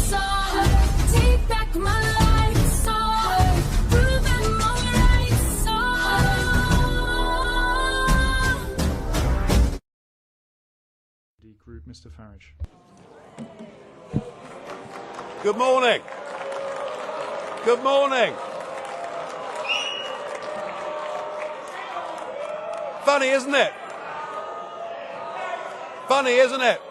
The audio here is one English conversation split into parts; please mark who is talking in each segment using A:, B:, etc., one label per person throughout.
A: so take back my life, so prove I'm alright, so
B: Group, Mr. Farage.
C: Good morning. Good morning. Funny, isn't it? Funny, isn't it?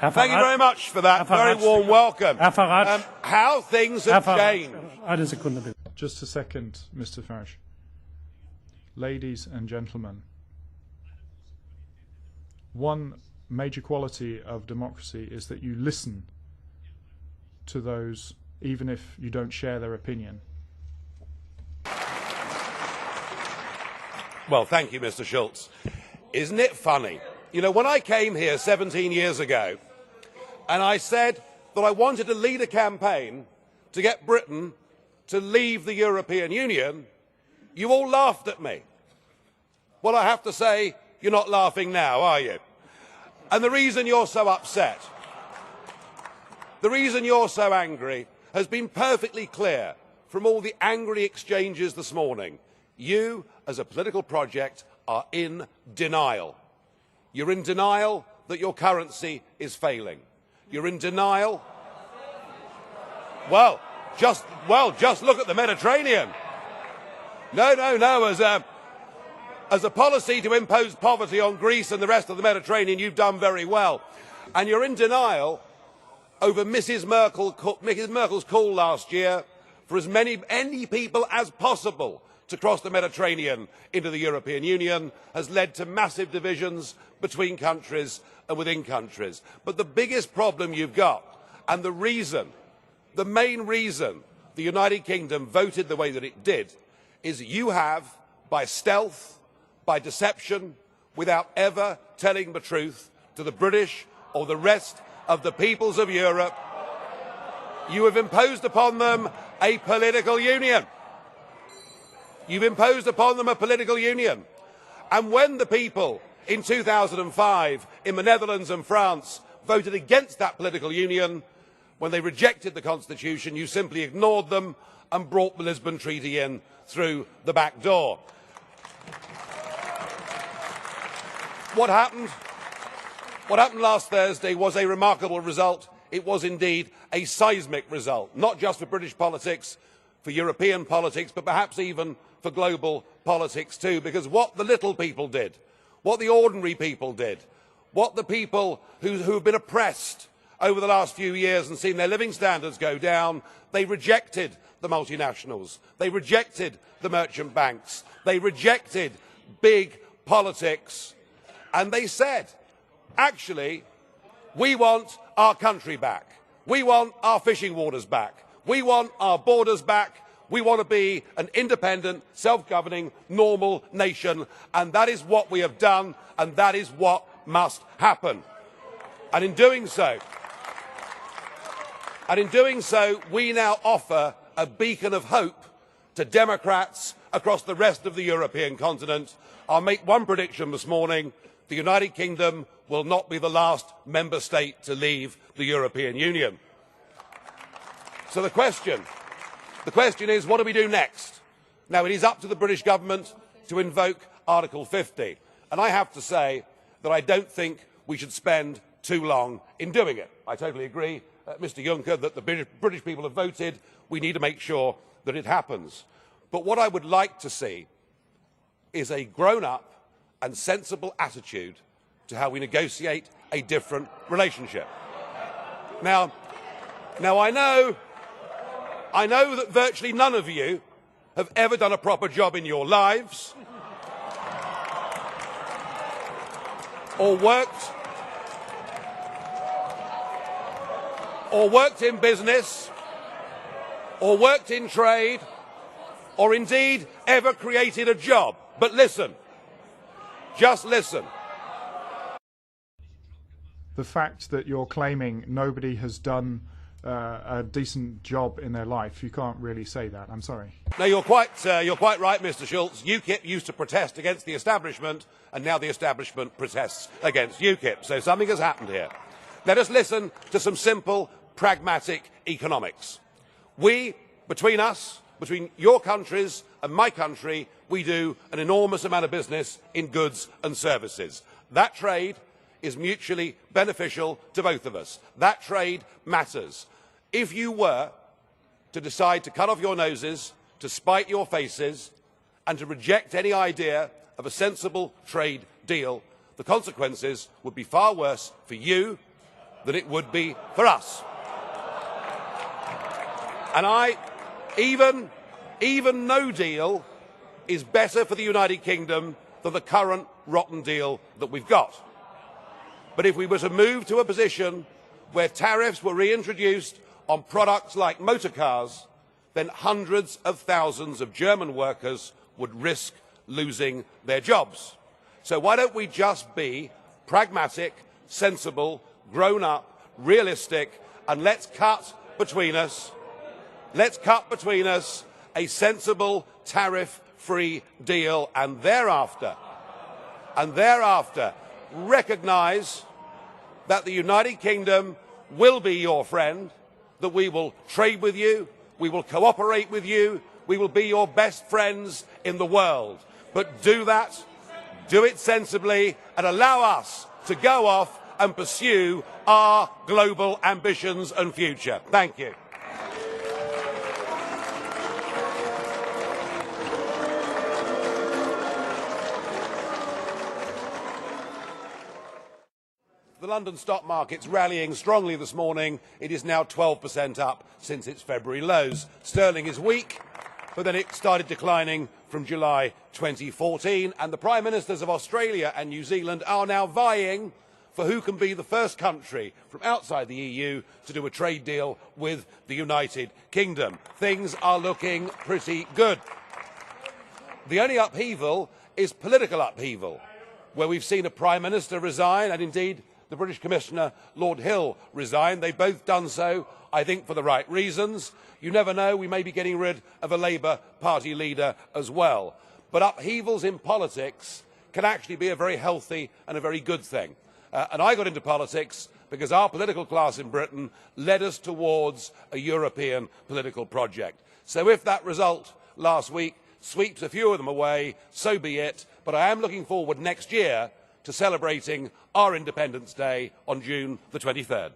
C: Thank you very much for that very warm welcome. How things have changed.
B: Just a second, Mr. Farage. Ladies and gentlemen, one major quality of democracy is that you listen to those, even if you don't share their opinion.
C: Well, thank you, Mr. Schultz. Isn't it funny? You know, when I came here 17 years ago, and I said that I wanted to lead a campaign to get Britain to leave the European Union, you all laughed at me. Well, I have to say, you're not laughing now, are you? And the reason you're so upset, the reason you're so angry, has been perfectly clear from all the angry exchanges this morning. You, as a political project, are in denial. You're in denial that your currency is failing. You're in denial. Well, just look at the Mediterranean. No. As a policy to impose poverty on Greece and the rest of the Mediterranean, you've done very well. And you're in denial over Mrs. Merkel's call last year for as many people as possible to cross the Mediterranean into the European Union has led to massive divisions between countries and within countries. But the biggest problem you've got, and the main reason the United Kingdom voted the way that it did, is you have, by stealth, by deception, without ever telling the truth to the British or the rest of the peoples of Europe, you have imposed upon them a political union. You've imposed upon them a political union. And when the people in 2005 in the Netherlands and France voted against that political union, when they rejected the Constitution, you simply ignored them and brought the Lisbon Treaty in through the back door. What happened last Thursday was a remarkable result. It was indeed a seismic result, not just for British politics, for European politics, but perhaps even for global politics too, because what the little people did, what the ordinary people did, what the people who have been oppressed over the last few years and seen their living standards go down, they rejected the multinationals, they rejected the merchant banks, they rejected big politics, and they said, actually, we want our country back, we want our fishing waters back, we want our borders back, we want to be an independent, self-governing, normal nation, and that is what we have done, and that is what must happen. And in doing so, we now offer a beacon of hope to Democrats across the rest of the European continent. I'll make one prediction this morning. The United Kingdom will not be the last member state to leave the European Union. So the question is, what do we do next? Now, it is up to the British government to invoke Article 50. And I have to say that I don't think we should spend too long in doing it. I totally agree, Mr Juncker, that the British people have voted. We need to make sure that it happens. But what I would like to see is a grown-up and sensible attitude to how we negotiate a different relationship. Now I know that virtually none of you have ever done a proper job in your lives, or worked in business, or worked in trade, or indeed ever created a job. But listen, just listen.
B: The fact that you're claiming nobody has done a decent job in their life, you can't really say that. I'm sorry.
C: No, you're quite right, Mr. Schulz. UKIP used to protest against the establishment, and now the establishment protests against UKIP. So something has happened here. Let us listen to some simple, pragmatic economics. We, between us, between your countries and my country, we do an enormous amount of business in goods and services. That trade is mutually beneficial to both of us. That trade matters. If you were to decide to cut off your noses, to spite your faces, and to reject any idea of a sensible trade deal, the consequences would be far worse for you than it would be for us. And even no deal is better for the United Kingdom than the current rotten deal that we've got. But if we were to move to a position where tariffs were reintroduced on products like motor cars, then hundreds of thousands of German workers would risk losing their jobs. So why don't we just be pragmatic, sensible, grown up, realistic, and let's cut between us a sensible tariff-free deal, and thereafter recognise that the United Kingdom will be your friend, that we will trade with you, we will cooperate with you, we will be your best friends in the world. But do that, do it sensibly, and allow us to go off and pursue our global ambitions and future. Thank you. The London stock market's rallying strongly this morning. It is now 12% up since its February lows. Sterling is weak, but then it started declining from July 2014. And the Prime Ministers of Australia and New Zealand are now vying for who can be the first country from outside the EU to do a trade deal with the United Kingdom. Things are looking pretty good. The only upheaval is political upheaval, where we've seen a Prime Minister resign, and indeed the British Commissioner, Lord Hill, resigned. They've both done so, I think, for the right reasons. You never know, we may be getting rid of a Labour Party leader as well. But upheavals in politics can actually be a very healthy and a very good thing. And I got into politics because our political class in Britain led us towards a European political project. So if that result last week sweeps a few of them away, so be it. But I am looking forward next year to celebrating our Independence Day on June the 23rd.